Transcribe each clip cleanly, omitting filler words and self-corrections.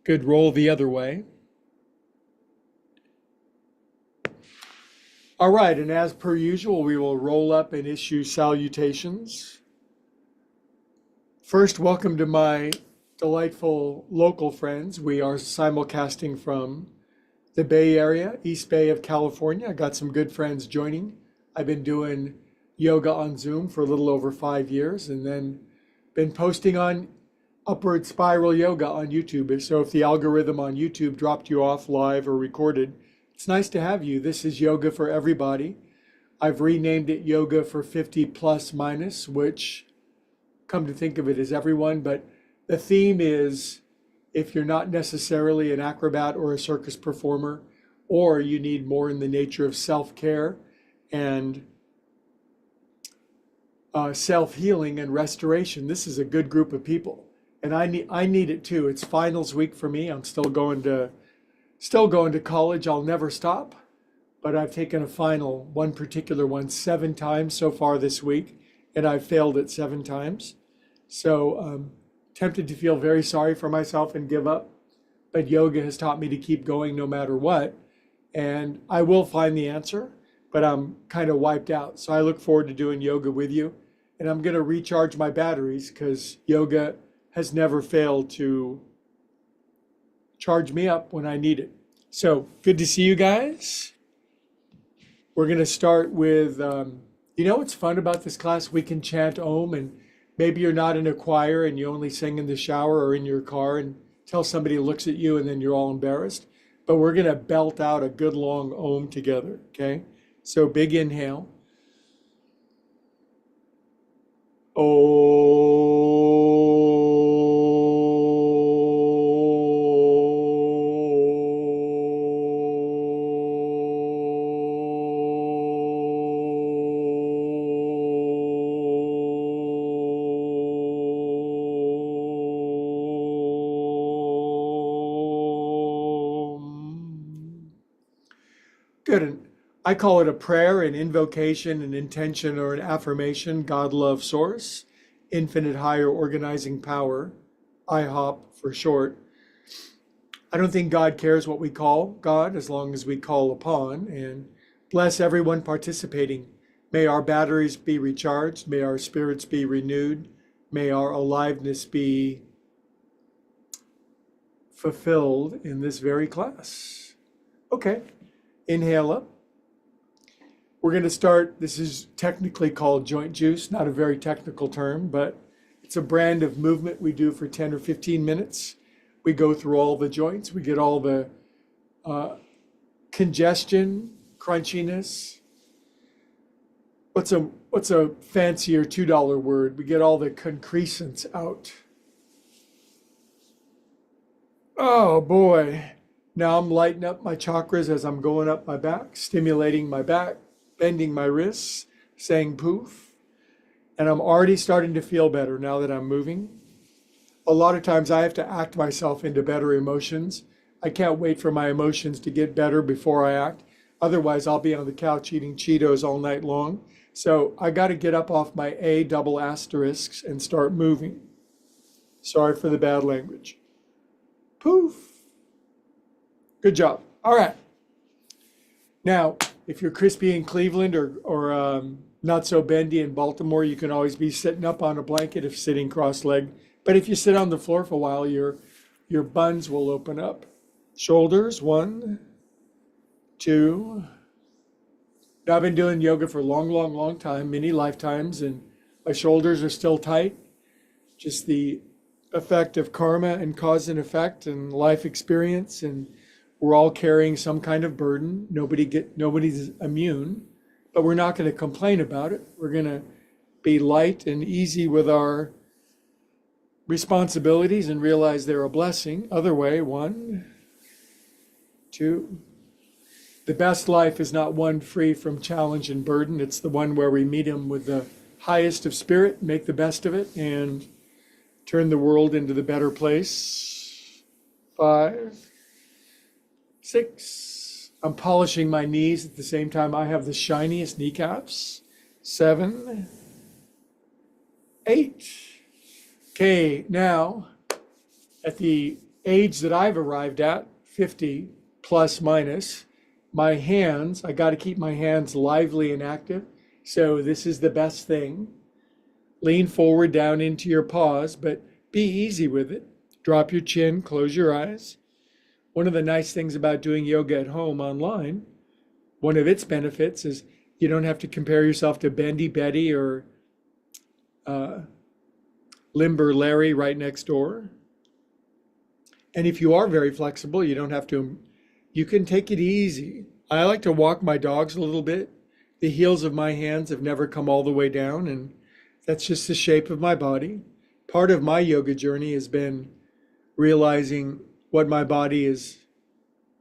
Good, roll the other way. All right, and as per usual, we will roll up and issue salutations. First, welcome to my delightful local friends. We are simulcasting from the Bay Area, East Bay of California. I got some good friends joining. I've been doing yoga on Zoom for a little over 5 years, and then been posting on Upward Spiral Yoga on YouTube. So if the algorithm on YouTube dropped you off live or recorded, it's nice to have you. This is Yoga for Everybody. I've renamed it Yoga for 50 plus minus, which, come to think of it, is everyone. But the theme is, if you're not necessarily an acrobat or a circus performer, or you need more in the nature of self-care and self-healing and restoration, this is a good group of people. And I need it too. It's finals week for me. I'm still going to college. I'll never stop. But I've taken a final, one particular one, 7 times so far this week, and I've failed it 7 times. So tempted to feel very sorry for myself and give up. But yoga has taught me to keep going no matter what. And I will find the answer, but I'm kind of wiped out. So I look forward to doing yoga with you. And I'm going to recharge my batteries because yoga has never failed to charge me up when I need it. So good to see you guys. We're going to start with, what's fun about this class? We can chant Om, and maybe you're not in a choir and you only sing in the shower or in your car until somebody looks at you and then you're all embarrassed. But we're going to belt out a good long Om together, okay? So big inhale. Good. I call it a prayer, an invocation, an intention, or an affirmation. God, love, source, infinite higher organizing power, IHOP for short. I don't think God cares what we call God as long as we call upon, and bless everyone participating. May our batteries be recharged. May our spirits be renewed. May our aliveness be fulfilled in this very class. Okay, inhale up. We're going to start, this is technically called joint juice, not a very technical term, but it's a brand of movement we do for 10 or 15 minutes. We go through all the joints, we get all the congestion, crunchiness. What's a fancier $2 word? We get all the concrescence out. Oh boy. Now I'm lighting up my chakras as I'm going up my back, stimulating my back, bending my wrists, saying poof. And I'm already starting to feel better now that I'm moving. A lot of times I have to act myself into better emotions. I can't wait for my emotions to get better before I act. Otherwise, I'll be on the couch eating Cheetos all night long. So I got to get up off my A double asterisks and start moving. Sorry for the bad language. Poof. Good job. All right. Now, if you're crispy in Cleveland or not so bendy in Baltimore, you can always be sitting up on a blanket if sitting cross-legged. But if you sit on the floor for a while, your buns will open up. Shoulders, 1, 2. Now, I've been doing yoga for a long, long, long time, many lifetimes, and my shoulders are still tight. Just the effect of karma and cause and effect and life experience, and we're all carrying some kind of burden. Nobody's immune, but we're not going to complain about it. We're going to be light and easy with our responsibilities and realize they're a blessing. Other way, 1, 2. The best life is not one free from challenge and burden. It's the one where we meet him with the highest of spirit, make the best of it, and turn the world into the better place. 5, 6. I'm polishing my knees at the same time I have the shiniest kneecaps. 7, 8. Okay, now at the age that I've arrived at, 50 plus minus, my hands, I got to keep my hands lively and active. So this is the best thing. Lean forward down into your paws, but be easy with it. Drop your chin, close your eyes. One of the nice things about doing yoga at home online, one of its benefits is you don't have to compare yourself to Bendy Betty or uh, Limber Larry right next door. And if you are very flexible, you don't have to, you can take it easy. I like to walk my dogs a little bit. The heels of my hands have never come all the way down, and that's just the shape of my body. Part of my yoga journey has been realizing what my body is,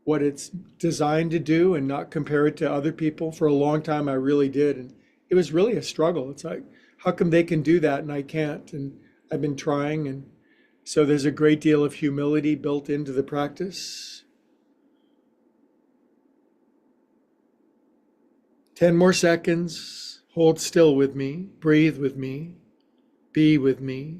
what it's designed to do, and not compare it to other people. For a long time, I really did. And it was really a struggle. It's like, how come they can do that and I can't? And I've been trying. And so there's a great deal of humility built into the practice. 10 more seconds. Hold still with me. Breathe with me. Be with me.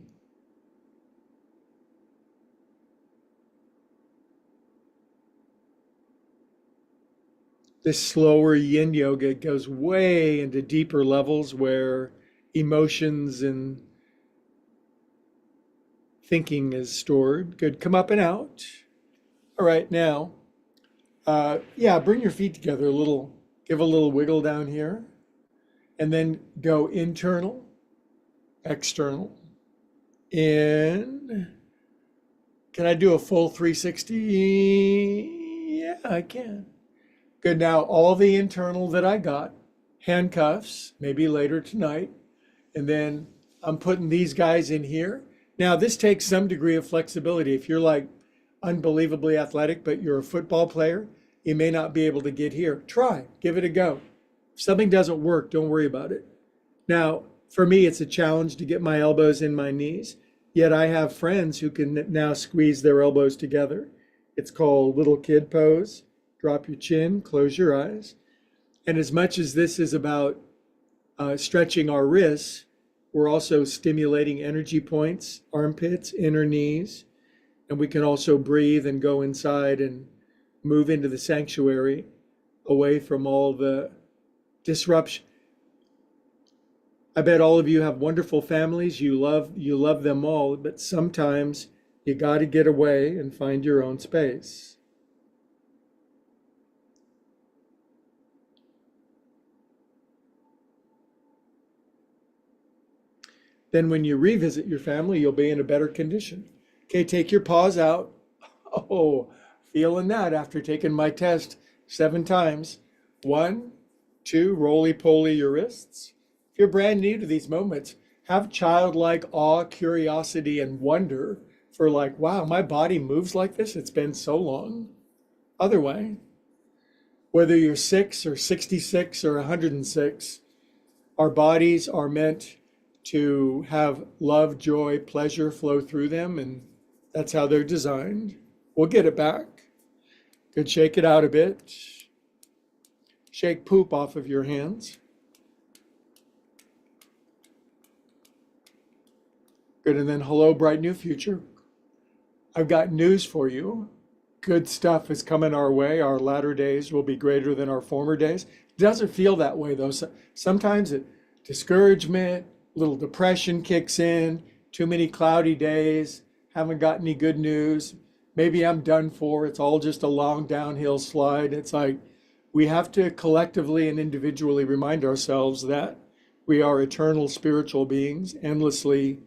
This slower yin yoga goes way into deeper levels where emotions and thinking is stored. Good. Come up and out. All right, now, bring your feet together a little. Give a little wiggle down here. And then go internal, external, in. Can I do a full 360? Yeah, I can. Good. Now, all the internal that I got, handcuffs, maybe later tonight. And then I'm putting these guys in here. Now, this takes some degree of flexibility. If you're like unbelievably athletic, but you're a football player, you may not be able to get here. Try, give it a go. If something doesn't work, don't worry about it. Now, for me, it's a challenge to get my elbows in my knees. Yet I have friends who can now squeeze their elbows together. It's called little kid pose. Drop your chin, close your eyes. And as much as this is about stretching our wrists, we're also stimulating energy points, armpits, inner knees. And we can also breathe and go inside and move into the sanctuary away from all the disruption. I bet all of you have wonderful families. You love them all, but sometimes you got to get away and find your own space. Then when you revisit your family, you'll be in a better condition. Okay, take your paws out. Oh, feeling that after taking my test 7 times. 1, 2, roly-poly your wrists. If you're brand new to these moments, have childlike awe, curiosity, and wonder for like, wow, my body moves like this. It's been so long. Other way, whether you're 6 or 66 or 106, our bodies are meant to have love, joy, pleasure flow through them, and that's how they're designed. We'll get it back. Good, shake it out a bit. Shake poop off of your hands. Good, and then hello, bright new future. I've got news for you. Good stuff is coming our way. Our latter days will be greater than our former days. It doesn't feel that way though. Sometimes discouragement, little depression kicks in, too many cloudy days, haven't got any good news. Maybe I'm done for. It's all just a long downhill slide. It's like we have to collectively and individually remind ourselves that we are eternal spiritual beings, endlessly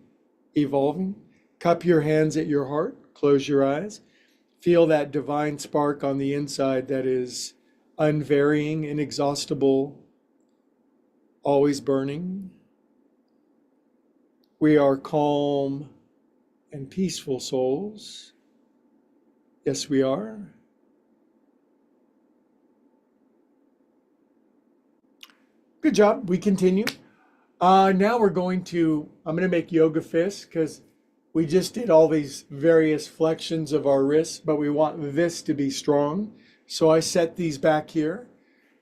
evolving. Cup your hands at your heart, close your eyes. Feel that divine spark on the inside that is unvarying, inexhaustible, always burning. We are calm and peaceful souls. Yes, we are. Good job. We continue. Now I'm going to make yoga fists because we just did all these various flexions of our wrists, but we want this to be strong. So I set these back here.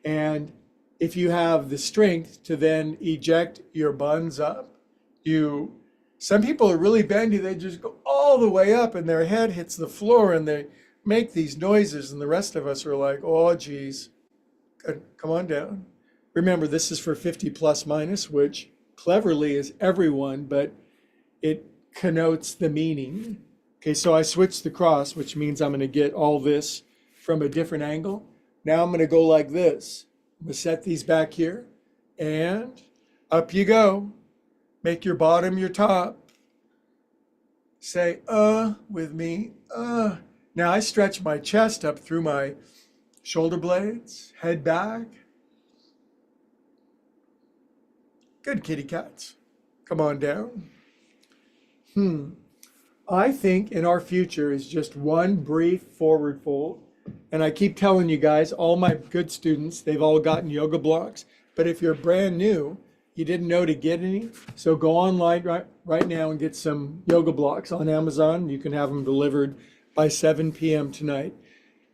And if you have the strength to then eject your buns up, you Some people are really bendy. They just go all the way up and their head hits the floor and they make these noises. And the rest of us are like, oh, geez, good. Come on down. Remember, this is for 50 plus minus, which cleverly is everyone, but it connotes the meaning. Okay, so I switched the cross, which means I'm going to get all this from a different angle. Now I'm going to go like this. I'm going to set these back here and up you go. Make your bottom your top. Say, with me, Now I stretch my chest up through my shoulder blades, head back. Good kitty cats. Come on down. I think in our future is just one brief forward fold. And I keep telling you guys, all my good students, they've all gotten yoga blocks. But if you're brand new, you didn't know to get any, so go online right now and get some yoga blocks on Amazon. You can have them delivered by 7 p.m. tonight.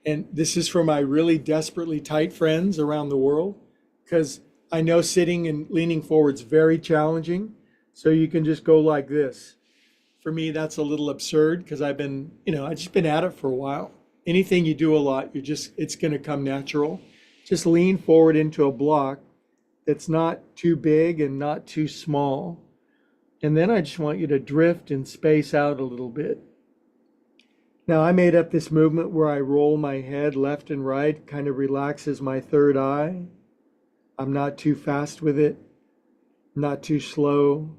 And this is for my really desperately tight friends around the world, because I know sitting and leaning forward is very challenging. So you can just go like this. For me, that's a little absurd because I've just been at it for a while. Anything you do a lot, it's going to come natural. Just lean forward into a block that's not too big and not too small. And then I just want you to drift and space out a little bit. Now I made up this movement where I roll my head left and right, kind of relaxes my third eye. I'm not too fast with it, not too slow.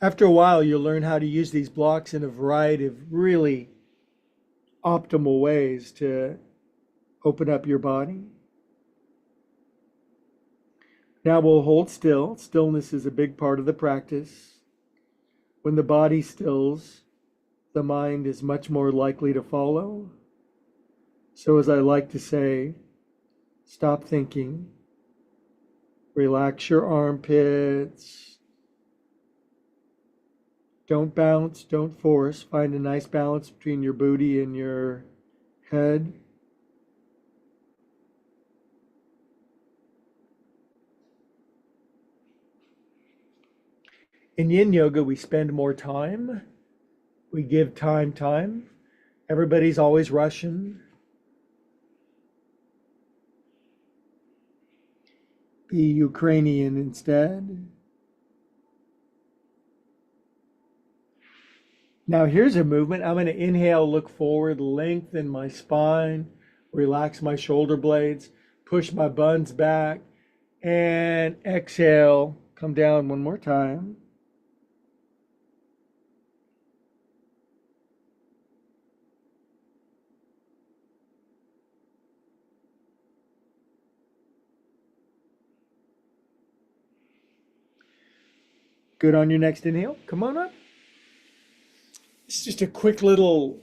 After a while, you'll learn how to use these blocks in a variety of really optimal ways to open up your body. Now we'll hold still. Stillness is a big part of the practice. When the body stills, the mind is much more likely to follow. So as I like to say, stop thinking, relax your armpits. Don't bounce, don't force. Find a nice balance between your booty and your head. In yin yoga, we spend more time. We give time. Everybody's always rushing. Be Ukrainian instead. Now here's a movement. I'm going to inhale, look forward, lengthen my spine, relax my shoulder blades, push my buns back, and exhale, come down one more time. Good on your next inhale. Come on up. It's just a quick little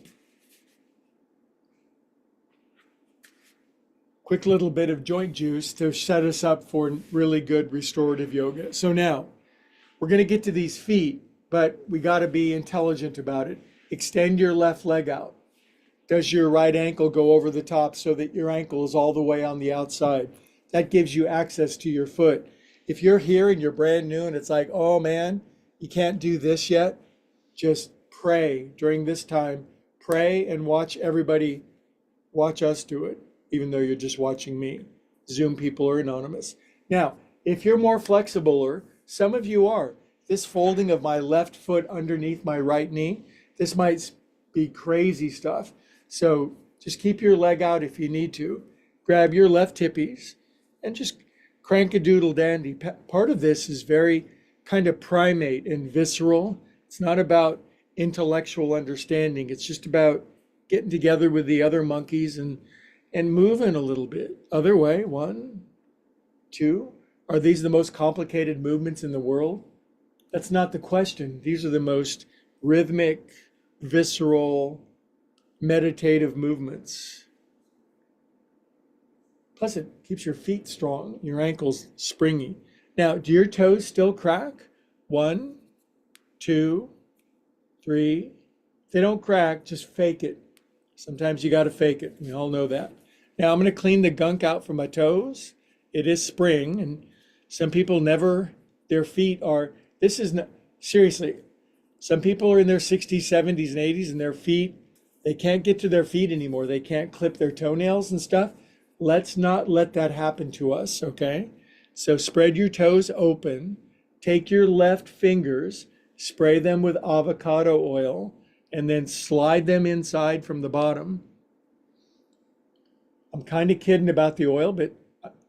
bit of joint juice to set us up for really good restorative yoga. So now we're going to get to these feet, but we got to be intelligent about it. Extend your left leg out. Does your right ankle go over the top so that your ankle is all the way on the outside? That gives you access to your foot. If you're here and you're brand new and it's like, oh man, you can't do this yet, just pray during this time. Pray and watch us do it, even though you're just watching me. Zoom people are anonymous. Now, if you're more flexible, or some of you are, this folding of my left foot underneath my right knee, this might be crazy stuff. So just keep your leg out if you need to. Grab your left hippies and just crank a doodle dandy. Part of this is very kind of primate and visceral. It's not about intellectual understanding. It's just about getting together with the other monkeys and moving a little bit. Other way, 1, 2. Are these the most complicated movements in the world? That's not the question. These are the most rhythmic, visceral, meditative movements. Plus it keeps your feet strong, your ankles springy. Now, do your toes still crack? 1, 2, 3. If they don't crack, just fake it. Sometimes you got to fake it. We all know that. Now I'm going to clean the gunk out from my toes. It is spring, and some people never Their feet are, this is not, seriously, some people are in their 60s, 70s, and 80s, and their feet, they can't get to their feet anymore. They can't clip their toenails and stuff. Let's not let that happen to us, okay? So spread your toes open. Take your left fingers, spray them with avocado oil, and then slide them inside from the bottom. I'm kind of kidding about the oil, but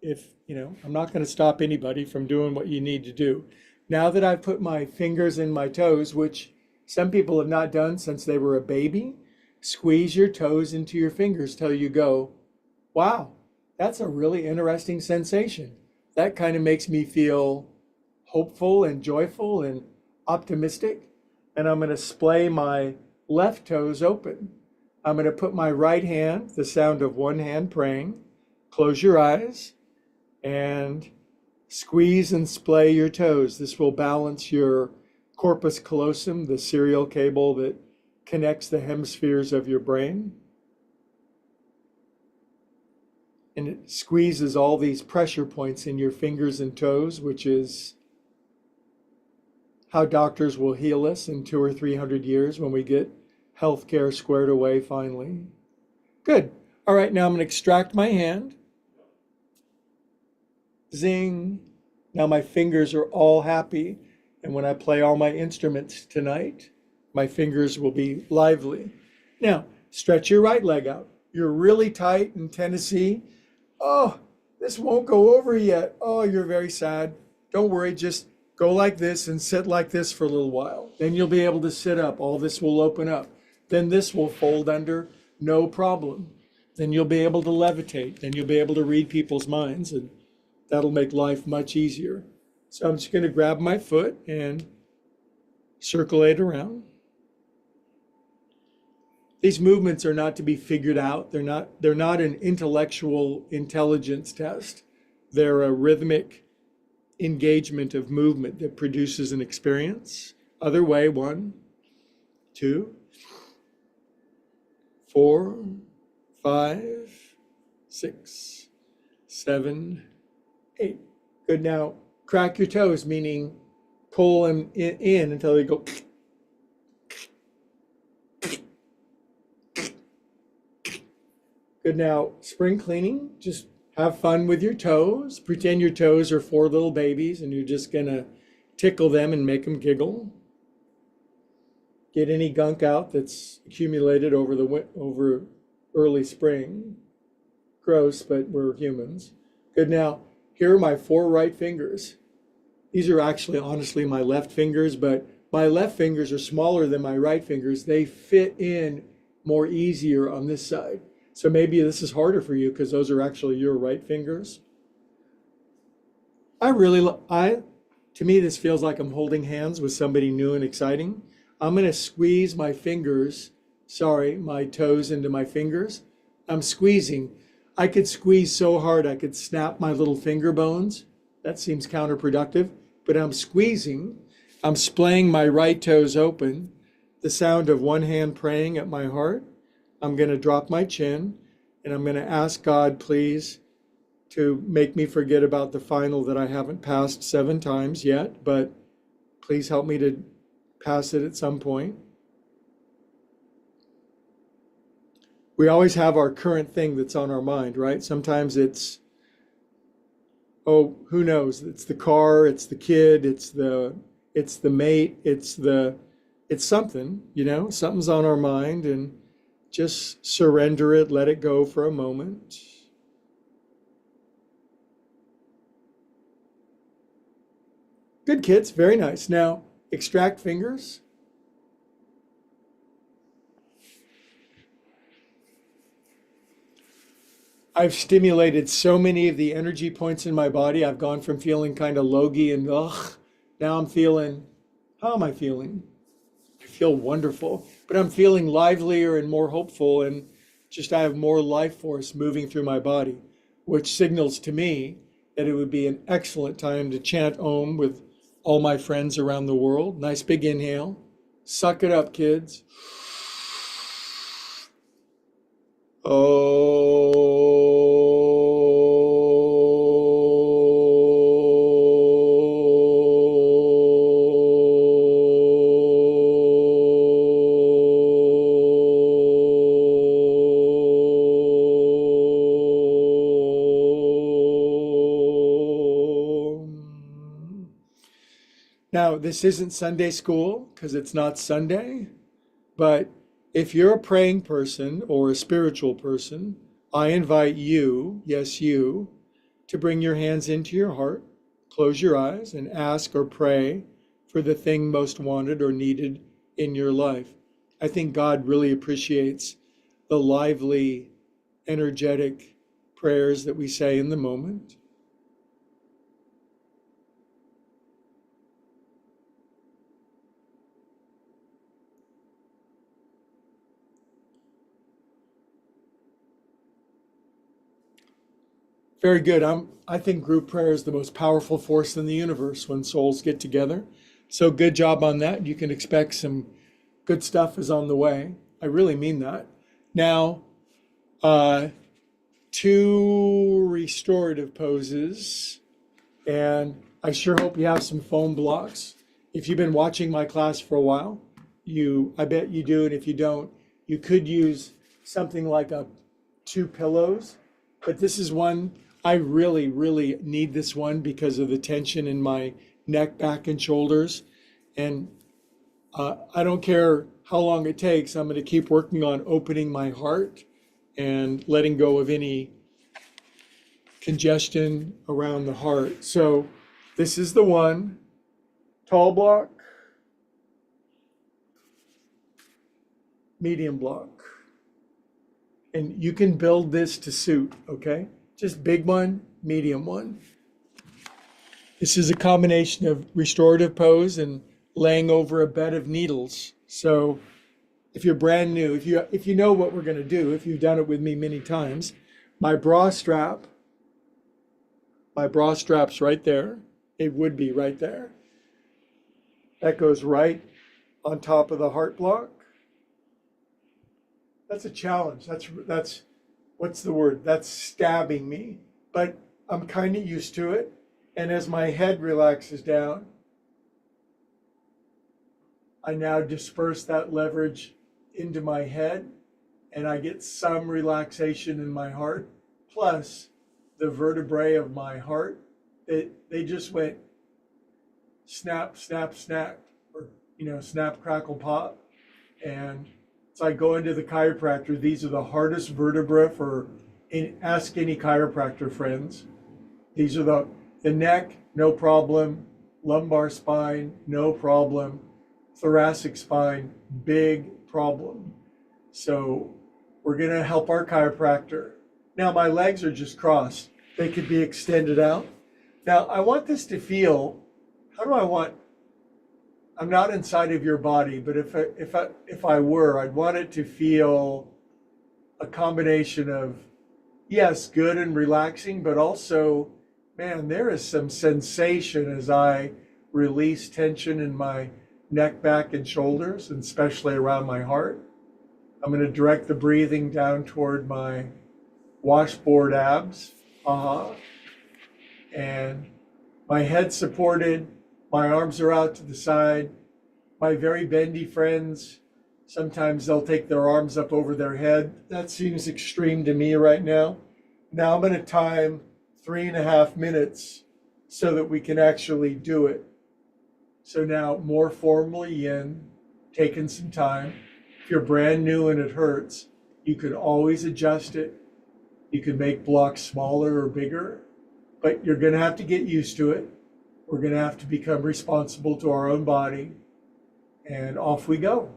if, I'm not going to stop anybody from doing what you need to do. Now that I've put my fingers in my toes, which some people have not done since they were a baby, squeeze your toes into your fingers till you go, wow, that's a really interesting sensation. That kind of makes me feel hopeful and joyful and optimistic. And I'm going to splay my left toes open. I'm going to put my right hand, the sound of one hand praying. Close your eyes and squeeze and splay your toes. This will balance your corpus callosum, the serial cable that connects the hemispheres of your brain. And it squeezes all these pressure points in your fingers and toes, which is how doctors will heal us in 200 or 300 years when we get healthcare squared away finally. Good. All right, now I'm going to extract my hand. Zing. Now my fingers are all happy. And when I play all my instruments tonight, my fingers will be lively. Now, stretch your right leg out. You're really tight in Tennessee. Oh, this won't go over yet. Oh, you're very sad. Don't worry, just go like this and sit like this for a little while. Then you'll be able to sit up. All this will open up. Then this will fold under, no problem. Then you'll be able to levitate. Then you'll be able to read people's minds, and that'll make life much easier. So I'm just going to grab my foot and circulate around. These movements are not to be figured out. They're not an intellectual intelligence test. They're a rhythmic engagement of movement that produces an experience. Other way, 1, 2, 4, 5, 6, 7, 8. Good. Now crack your toes, meaning pull them in until they go. Good. Now spring cleaning, just have fun with your toes. Pretend your toes are 4 little babies and you're just gonna tickle them and make them giggle. Get any gunk out that's accumulated over early spring. Gross, but we're humans. Good. Now here are my 4 right fingers. These are actually honestly my left fingers, but my left fingers are smaller than my right fingers. They fit in more easier on this side. So maybe this is harder for you because those are actually your right fingers. To me, this feels like I'm holding hands with somebody new and exciting. I'm going to squeeze my my toes into my fingers. I'm squeezing. I could squeeze so hard I could snap my little finger bones. That seems counterproductive, but I'm squeezing. I'm splaying my right toes open. The sound of one hand praying at my heart. I'm going to drop my chin and I'm going to ask God, please, to make me forget about the final that I haven't passed 7 times yet, but please help me to pass it at some point. We always have our current thing that's on our mind, right? Sometimes it's, oh, who knows? It's the car, it's the kid, it's the mate, it's something, something's on our mind, and just surrender it, let it go for a moment. Good, kids, very nice. Now, extract fingers. I've stimulated so many of the energy points in my body. I've gone from feeling kind of logy and ugh. Now I'm feeling, how am I feeling? I feel wonderful, but I'm feeling livelier and more hopeful, and just I have more life force moving through my body, which signals to me that it would be an excellent time to chant Om with all my friends around the world. Nice big inhale. Suck it up, kids. Oh. Now, this isn't Sunday school because it's not Sunday, but if you're a praying person or a spiritual person, I invite you, yes, you, to bring your hands into your heart, close your eyes, and ask or pray for the thing most wanted or needed in your life. I think God really appreciates the lively, energetic prayers that we say in the moment. Very good. I think group prayer is the most powerful force in the universe when souls get together. So good job on that. You can expect some good stuff is on the way. I really mean that. Now, uh, two restorative poses, and I sure hope you have some foam blocks. If you've been watching my class for a while, I bet you do, and if you don't, you could use something like two pillows. But this is one I really, really need this one because of the tension in my neck, back, and shoulders. And I don't care how long it takes. I'm going to keep working on opening my heart and letting go of any congestion around the heart. So this is the one, tall block, medium block. And you can build this to suit, okay? Just big one, medium one. This is a combination of restorative pose and laying over a bed of needles. So if you're brand new, if you know what we're going to do, if you've done it with me many times, my bra strap's right there. It would be right there. That goes right on top of the heart block. That's a challenge. That's what's the word? That's stabbing me. But I'm kind of used to it. And as my head relaxes down, I now disperse that leverage into my head and I get some relaxation in my heart. Plus the vertebrae of my heart, they just went snap, snap, snap, or, snap, crackle, pop. And so I go into the chiropractor. These are the hardest vertebra ask any chiropractor friends. These are the neck, no problem. Lumbar spine, no problem. Thoracic spine, big problem. So we're going to help our chiropractor. Now my legs are just crossed. They could be extended out. Now I want this to feel, I'm not inside of your body, but if I were, I'd want it to feel a combination of, yes, good and relaxing, but also, man, there is some sensation as I release tension in my neck, back, and shoulders, and especially around my heart. I'm going to direct the breathing down toward my washboard abs. And my head supported, my arms are out to the side. My very bendy friends, sometimes they'll take their arms up over their head. That seems extreme to me right now. Now I'm going to time 3.5 minutes so that we can actually do it. So now more formally in, taking some time. If you're brand new and it hurts, you can always adjust it. You can make blocks smaller or bigger, but you're going to have to get used to it. We're going to have to become responsible to our own body, and off we go.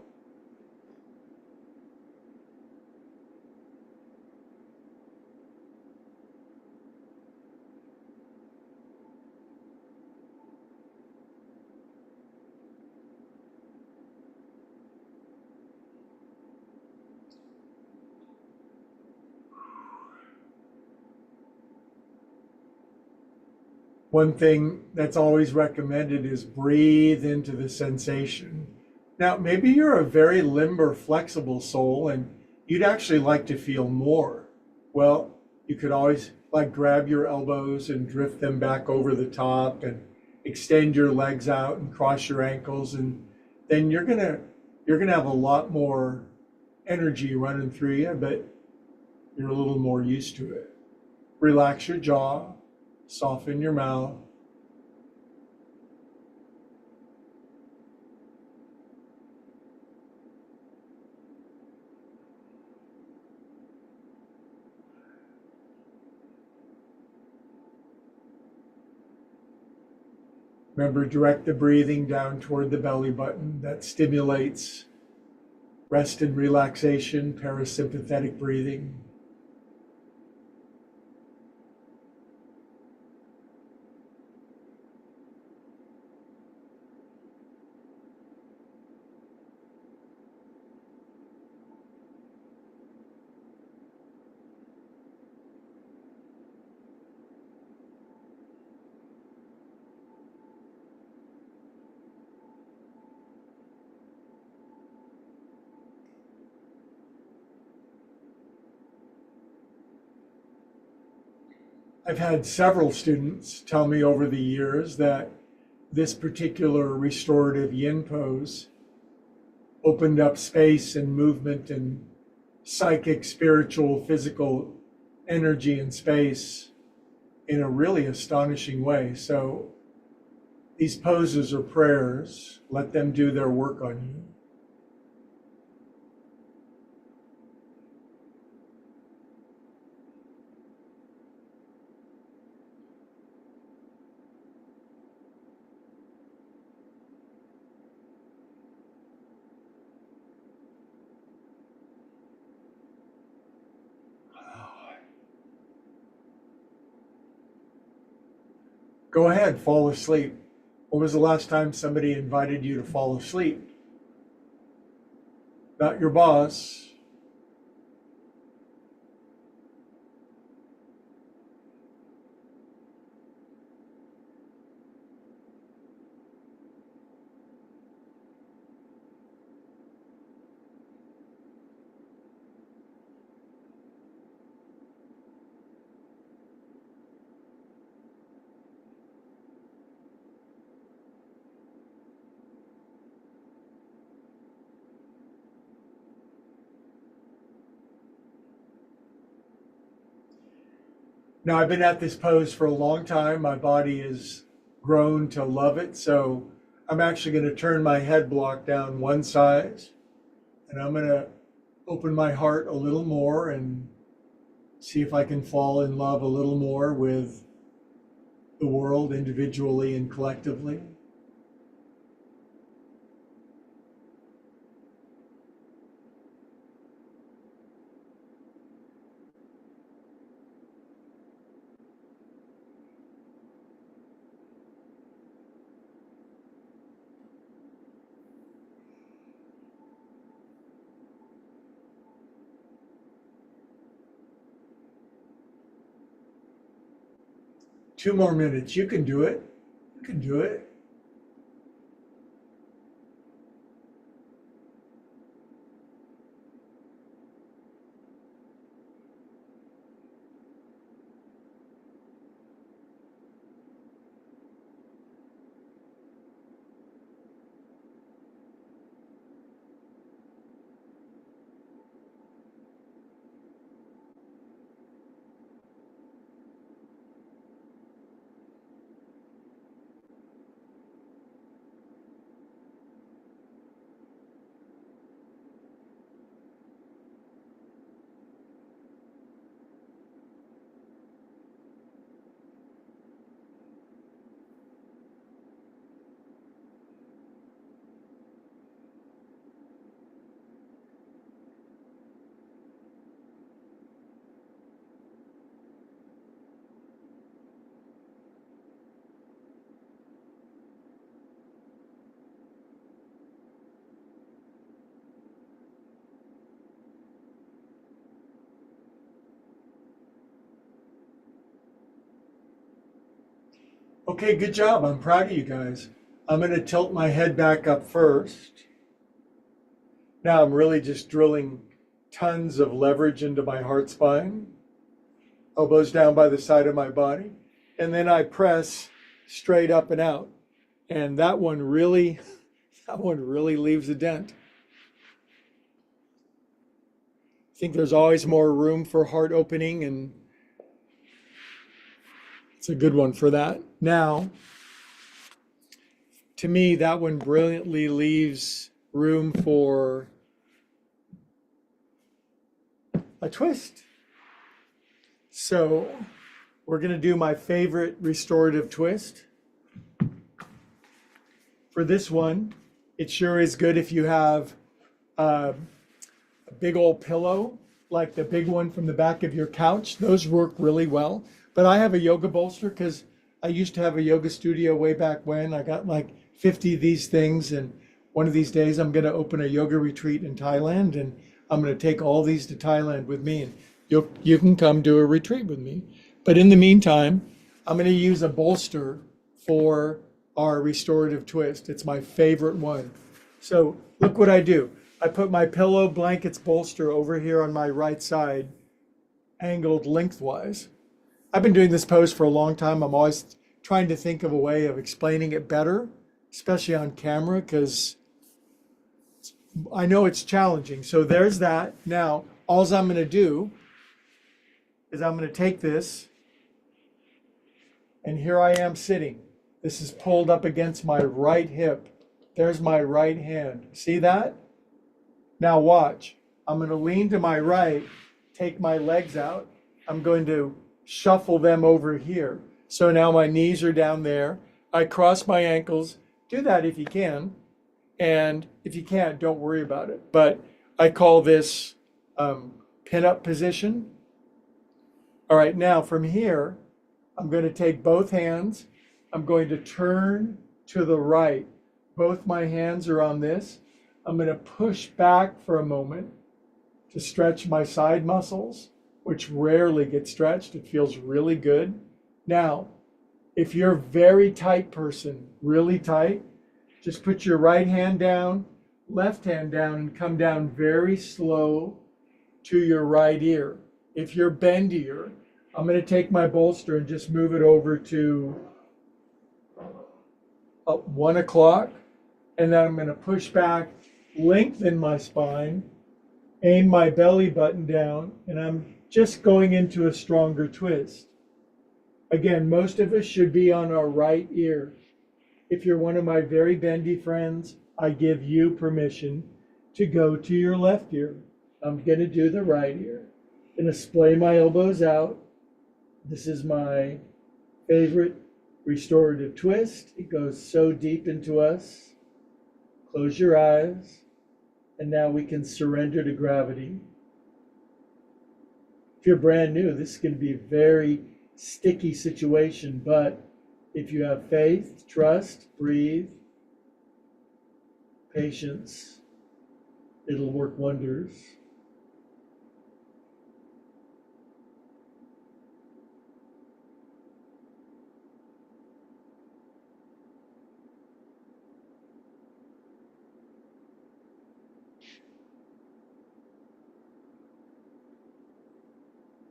One thing that's always recommended is breathe into the sensation. Now, maybe you're a very limber, flexible soul and you'd actually like to feel more. Well, you could always grab your elbows and drift them back over the top and extend your legs out and cross your ankles, and then you're gonna have a lot more energy running through you, but you're a little more used to it. Relax your jaw. Soften your mouth. Remember, direct the breathing down toward the belly button. That stimulates rest and relaxation, parasympathetic breathing. I've had several students tell me over the years that this particular restorative yin pose opened up space and movement and psychic, spiritual, physical energy and space in a really astonishing way. So these poses are prayers. Let them do their work on you. Go ahead, fall asleep. When was the last time somebody invited you to fall asleep? Not your boss. Now, I've been at this pose for a long time. My body has grown to love it. So I'm actually going to turn my head block down one size, and I'm going to open my heart a little more and see if I can fall in love a little more with the world individually and collectively. Two more minutes. You can do it. You can do it. Okay, good job. I'm proud of you guys. I'm going to tilt my head back up first. Now I'm really just drilling tons of leverage into my heart spine, elbows down by the side of my body, and then I press straight up and out. And that one really leaves a dent. I think there's always more room for heart opening, and it's a good one for that. Now, to me, that one brilliantly leaves room for a twist. So we're going to do my favorite restorative twist. for this one, it sure is good if you have a big old pillow, like the big one from the back of your couch. Those work really well. But I have a yoga bolster because I used to have a yoga studio way back when. I got like 50 of these things, and one of these days I'm going to open a yoga retreat in Thailand, and I'm going to take all these to Thailand with me, and you can come do a retreat with me. But in the meantime, I'm going to use a bolster for our restorative twist. It's my favorite one. So look what I do. I put my pillow, blankets, bolster over here on my right side, angled lengthwise. I've been doing this pose for a long time. I'm always trying to think of a way of explaining it better, especially on camera, because I know it's challenging. So there's that. Now, all I'm going to do is I'm going to take this, and here I am sitting. This is pulled up against my right hip. There's my right hand. See that? Now watch. I'm going to lean to my right, take my legs out. I'm going to shuffle them over here. So now my knees are down there. I cross my ankles. Do that if you can. And if you can't, don't worry about it. But I call this pin-up position. All right, now from here, I'm going to take both hands. I'm going to turn to the right. Both my hands are on this. I'm going to push back for a moment to stretch my side muscles, which rarely get stretched. It feels really good. Now, if you're a very tight person, really tight, just put your right hand down, left hand down, and come down very slow to your right ear. If you're bendier, I'm going to take my bolster and just move it over to 1 o'clock. And then I'm going to push back, lengthen my spine, aim my belly button down, and I'm just going into a stronger twist. Again, most of us should be on our right ear. If you're one of my very bendy friends, I give you permission to go to your left ear. I'm going to do the right ear. I'm going to splay my elbows out. This is my favorite restorative twist. It goes so deep into us. Close your eyes. And now we can surrender to gravity. If you're brand new, this is going to be a very sticky situation, but if you have faith, trust, breathe, patience, it'll work wonders.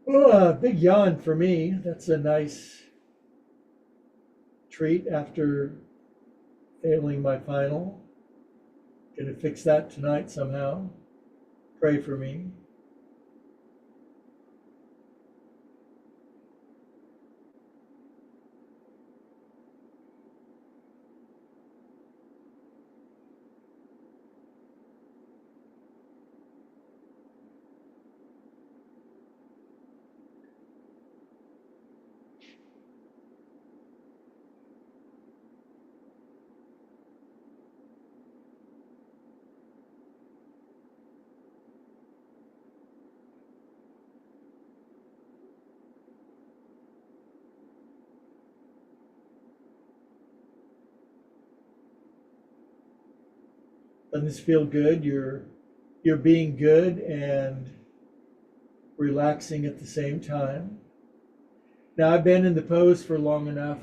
Oh, a big yawn for me. That's a nice treat after failing my final. Gonna fix that tonight somehow. Pray for me. Doesn't this feel good? You're being good and relaxing at the same time. Now I've been in the pose for long enough.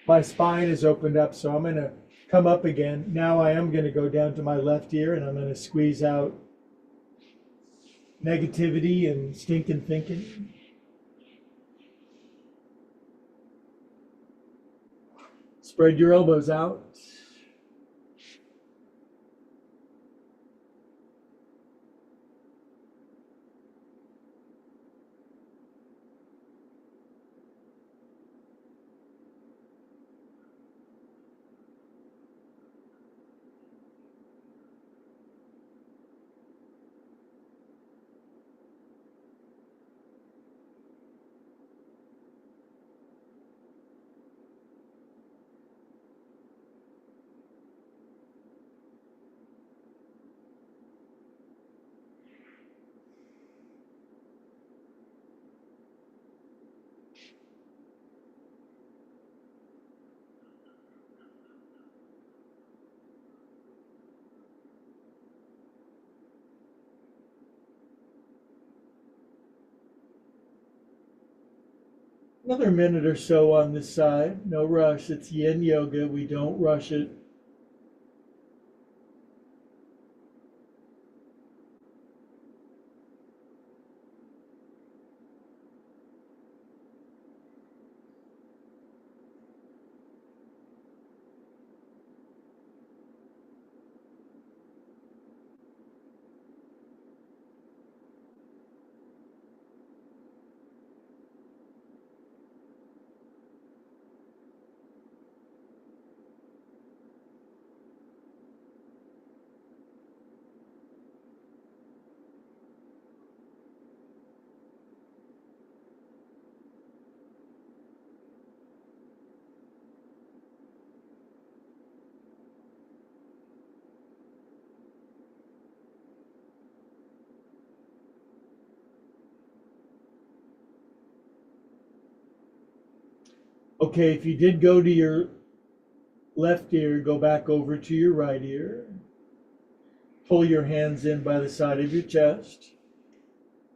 My spine is opened up, so I'm going to come up again. Now I am going to go down to my left ear, and I'm going to squeeze out negativity and stinking thinking. Spread your elbows out. Another minute or so on this side. No rush. It's yin yoga. We don't rush it. Okay, if you did go to your left ear, go back over to your right ear. Pull your hands in by the side of your chest.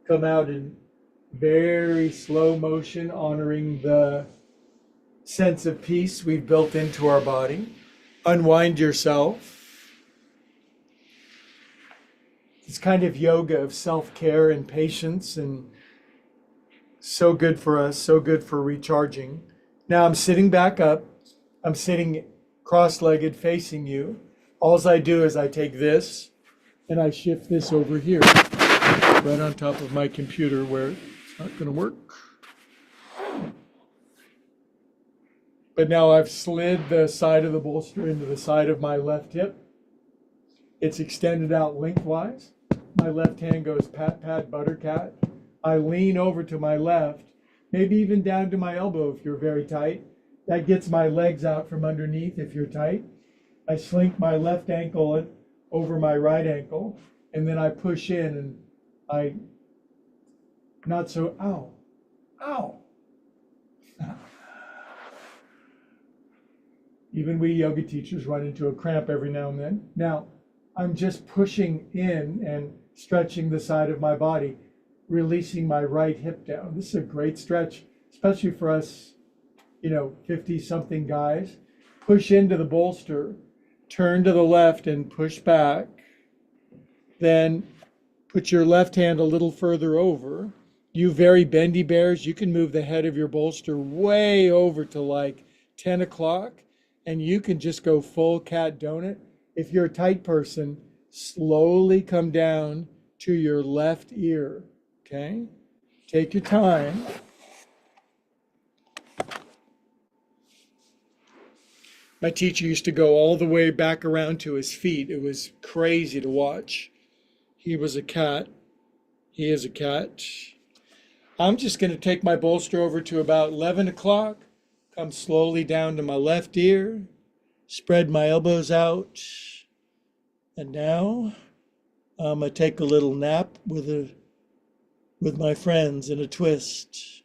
Come out in very slow motion, honoring the sense of peace we've built into our body. Unwind yourself. It's kind of yoga of self-care and patience, and so good for us, so good for recharging. Now I'm sitting back up. I'm sitting cross-legged facing you. All I do is I take this and I shift this over here, right on top of my computer where it's not going to work. But now I've slid the side of the bolster into the side of my left hip. It's extended out lengthwise. My left hand goes pat, pat, buttercat. I lean over to my left, maybe even down to my elbow if you're very tight. That gets my legs out from underneath if you're tight. I slink my left ankle over my right ankle, and then I push in and I, not so, ow, ow. Even we yoga teachers run into a cramp every now and then. Now, I'm just pushing in and stretching the side of my body, releasing my right hip down. This is a great stretch, especially for us, 50-something guys. Push into the bolster, turn to the left and push back. Then put your left hand a little further over. You very bendy bears, you can move the head of your bolster way over to like 10 o'clock, and you can just go full cat donut. If you're a tight person, slowly come down to your left ear, okay? Take your time. My teacher used to go all the way back around to his feet. It was crazy to watch. He was a cat. He is a cat. I'm just going to take my bolster over to about 11 o'clock, come slowly down to my left ear, spread my elbows out, and now I'm going to take a little nap with my friends in a twist.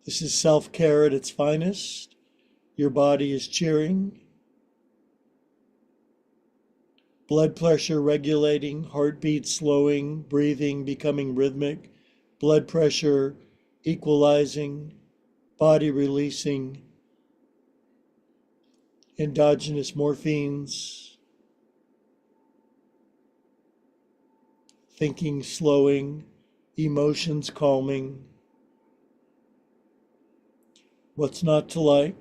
This is self-care at its finest. Your body is cheering. Blood pressure regulating, heartbeat slowing, breathing becoming rhythmic, blood pressure equalizing, body releasing endogenous morphines, thinking slowing, emotions calming. What's not to like?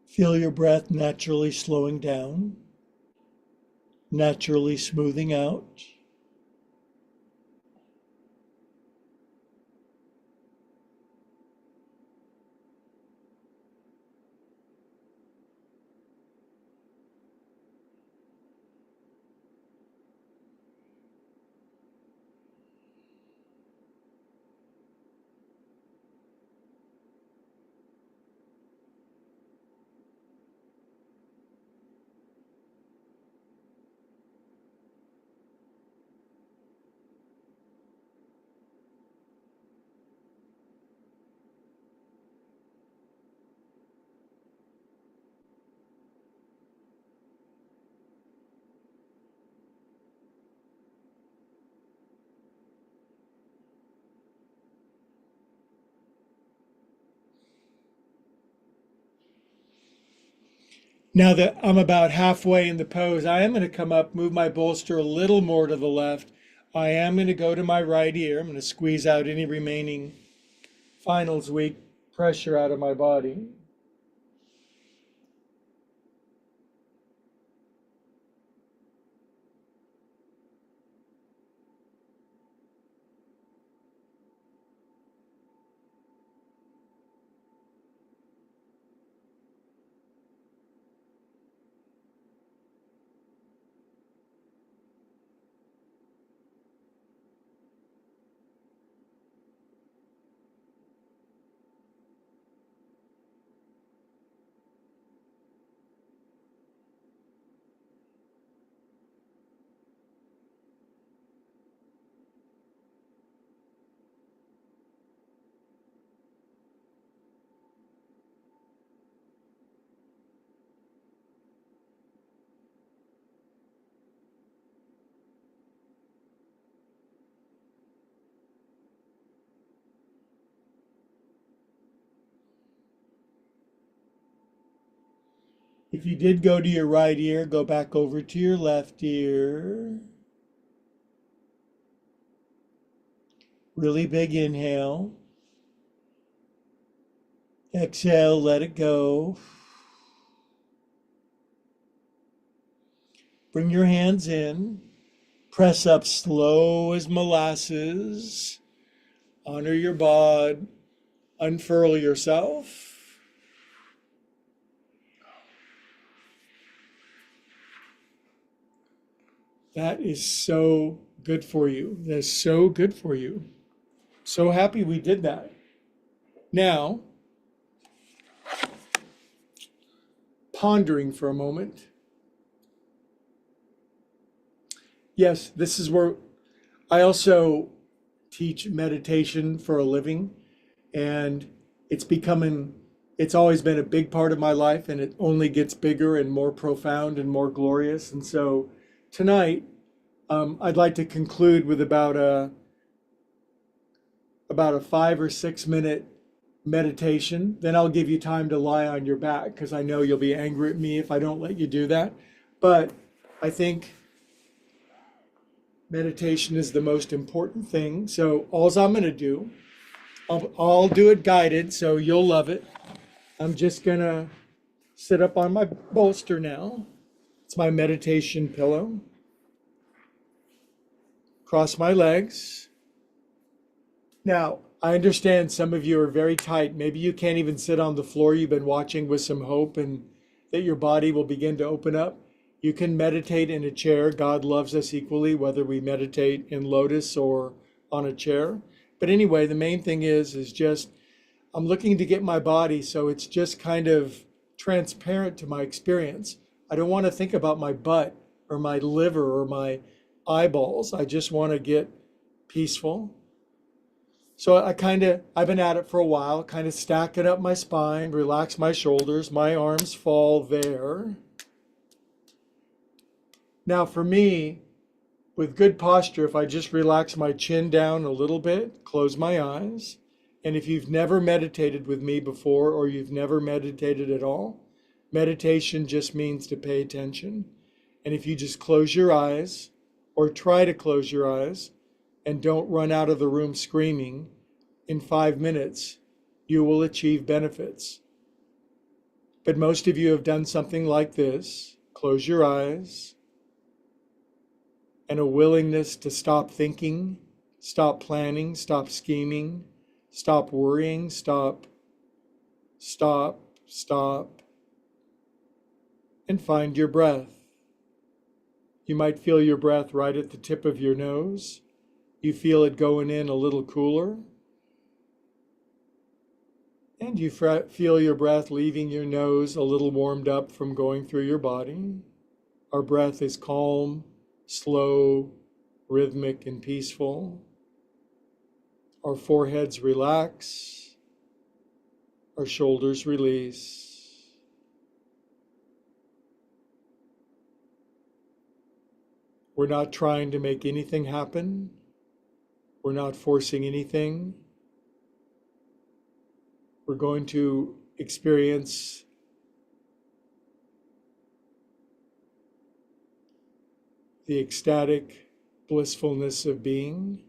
Feel your breath naturally slowing down, naturally smoothing out. Now that I'm about halfway in the pose, I am going to come up, move my bolster a little more to the left. I am going to go to my right ear. I'm going to squeeze out any remaining finals weak pressure out of my body. If you did go to your right ear, go back over to your left ear. Really big inhale. Exhale, let it go. Bring your hands in. Press up slow as molasses. Honor your bod. Unfurl yourself. That is so good for you. That's so good for you. So happy we did that. Now, pondering for a moment. Yes, this is where I also teach meditation for a living, and it's always been a big part of my life, and it only gets bigger and more profound and more glorious. And so tonight, I'd like to conclude with about a 5 or 6 minute meditation. Then I'll give you time to lie on your back because I know you'll be angry at me if I don't let you do that. But I think meditation is the most important thing. So all I'm going to do, I'll do it guided, so you'll love it. I'm just going to sit up on my bolster now. It's my meditation pillow. Cross my legs. Now, I understand some of you are very tight. Maybe you can't even sit on the floor. You've been watching with some hope and that your body will begin to open up. You can meditate in a chair. God loves us equally, whether we meditate in lotus or on a chair. But anyway, the main thing is just I'm looking to get my body so it's just kind of transparent to my experience. I don't want to think about my butt or my liver or my eyeballs. I just want to get peaceful. So I've been at it for a while, kind of stacking up my spine, relax my shoulders, my arms fall there. Now for me, with good posture, if I just relax my chin down a little bit, close my eyes, and if you've never meditated with me before or you've never meditated at all, meditation just means to pay attention. And if you just close your eyes or try to close your eyes and don't run out of the room screaming, in 5 minutes, you will achieve benefits. But most of you have done something like this. Close your eyes, and a willingness to stop thinking, stop planning, stop scheming, stop worrying, stop, and find your breath. You might feel your breath right at the tip of your nose. You feel it going in a little cooler. And you feel your breath leaving your nose a little warmed up from going through your body. Our breath is calm, slow, rhythmic, and peaceful. Our foreheads relax. Our shoulders release. We're not trying to make anything happen. We're not forcing anything. We're going to experience the ecstatic blissfulness of being.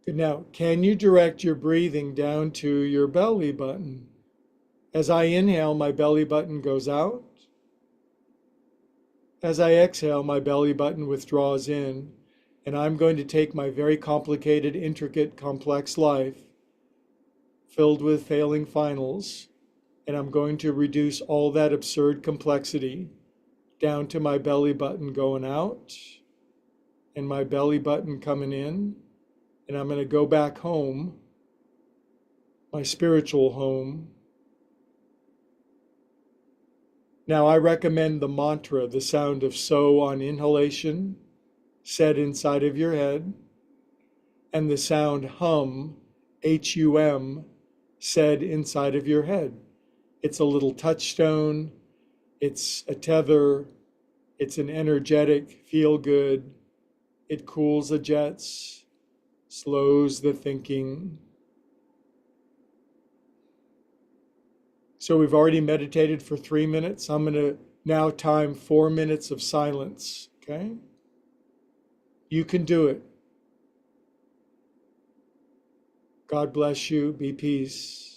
Good. Now, can you direct your breathing down to your belly button? As I inhale, my belly button goes out. As I exhale, my belly button withdraws in. And I'm going to take my very complicated, intricate, complex life filled with failing finals, and I'm going to reduce all that absurd complexity down to my belly button going out and my belly button coming in. And I'm going to go back home, my spiritual home. Now, I recommend the mantra, the sound of so on inhalation, said inside of your head, and the sound hum, H-U-M, said inside of your head. It's a little touchstone, it's a tether, it's an energetic feel good, it cools the jets, slows the thinking. So we've already meditated for 3 minutes. I'm going to now time 4 minutes of silence, okay? You can do it. God bless you. Be peace.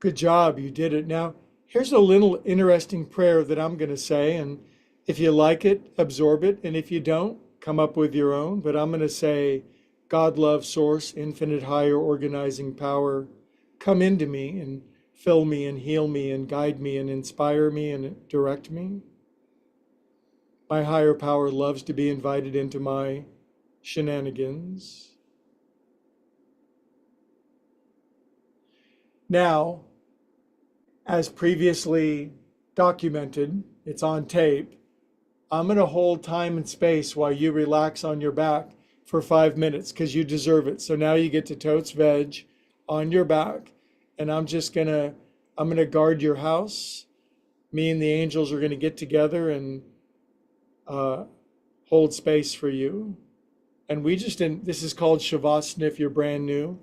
Good job, you did it. Now, here's a little interesting prayer that I'm going to say, and if you like it, absorb it, and if you don't, come up with your own. But I'm going to say, God, love, source, infinite higher organizing power, come into me and fill me and heal me and guide me and inspire me and direct me. My higher power loves to be invited into my shenanigans. Now, as previously documented, it's on tape. I'm going to hold time and space while you relax on your back for 5 minutes because you deserve it. So now you get to totes veg on your back, and I'm going to guard your house. Me and the angels are going to get together and hold space for you. And this is called Shavasana if you're brand new.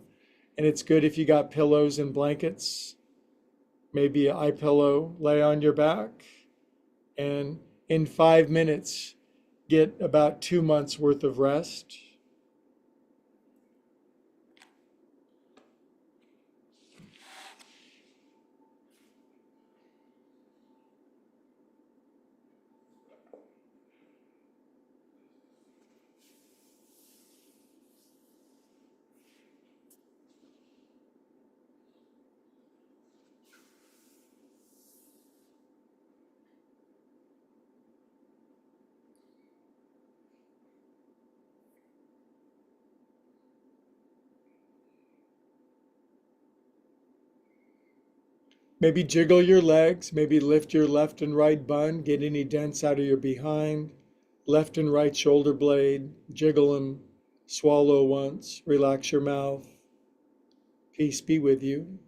And it's good if you got pillows and blankets, maybe an eye pillow, lay on your back, and in 5 minutes, get about 2 months worth of rest. Maybe jiggle your legs, maybe lift your left and right bun, get any dents out of your behind, left and right shoulder blade, jiggle them, swallow once, relax your mouth. Peace be with you.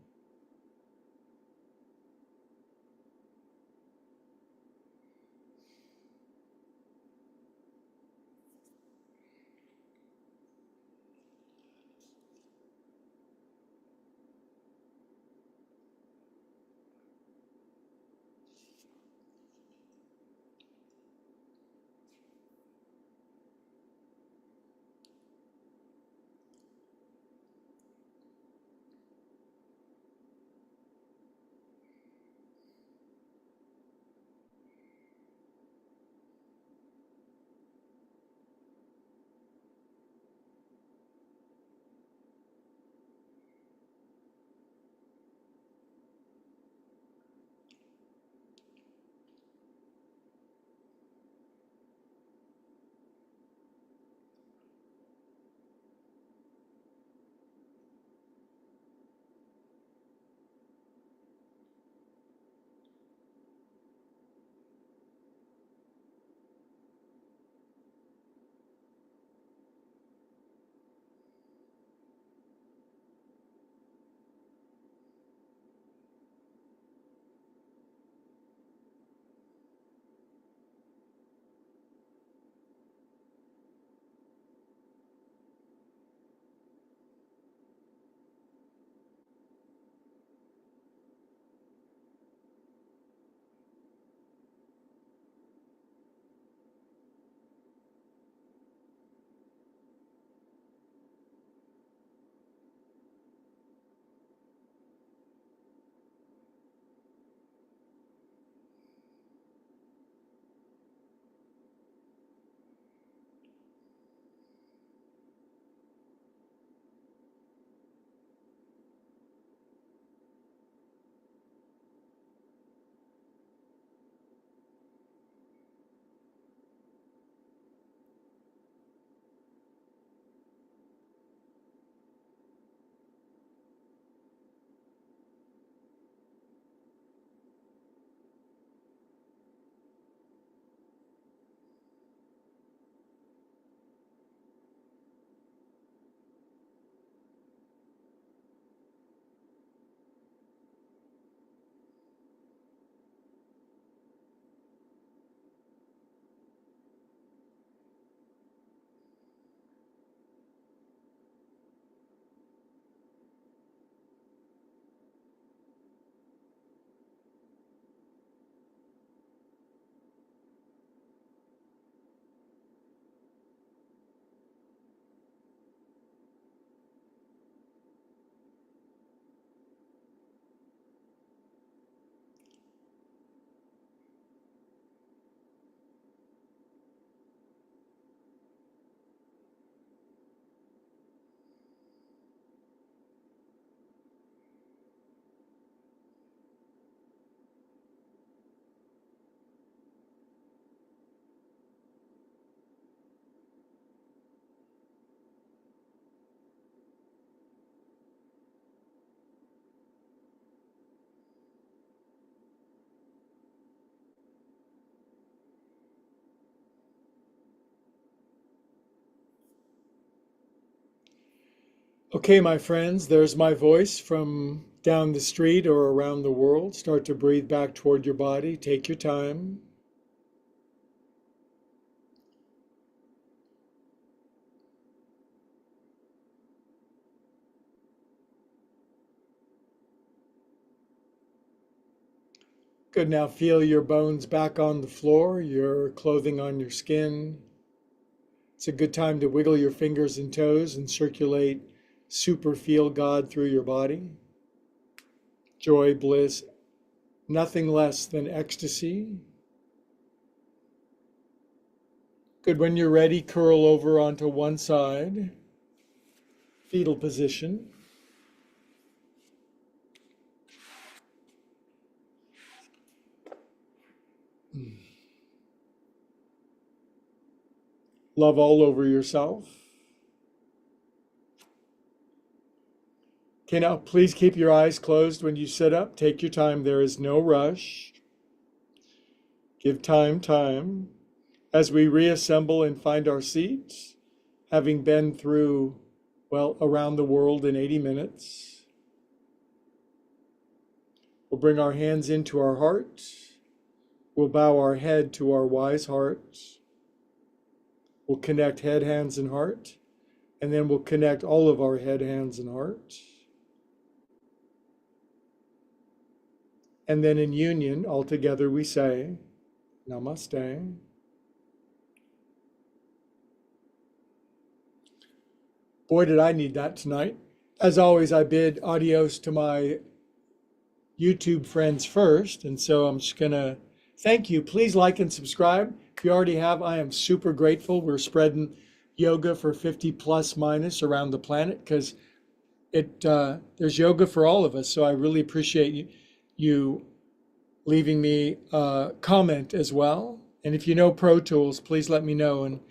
Okay, my friends, there's my voice from down the street or around the world. Start to breathe back toward your body. Take your time. Good. Now feel your bones back on the floor, your clothing on your skin. It's a good time to wiggle your fingers and toes and circulate super feel God through your body. Joy, bliss, nothing less than ecstasy. Good. When you're ready, curl over onto one side, fetal position. Love all over yourself. Okay, now please keep your eyes closed when you sit up. Take your time. There is no rush. Give time. As we reassemble and find our seats, having been through, well, around the world in 80 minutes, we'll bring our hands into our hearts. We'll bow our head to our wise hearts. We'll connect head, hands, and heart. And then we'll connect all of our head, hands, and heart. And then in union, all together, we say, Namaste. Boy, did I need that tonight. As always, I bid adios to my YouTube friends first. And so I'm just going to thank you. Please like and subscribe. If you already have, I am super grateful. We're spreading yoga for 50 plus minus around the planet because there's yoga for all of us. So I really appreciate you leaving me a comment as well. And if you know Pro Tools, please let me know and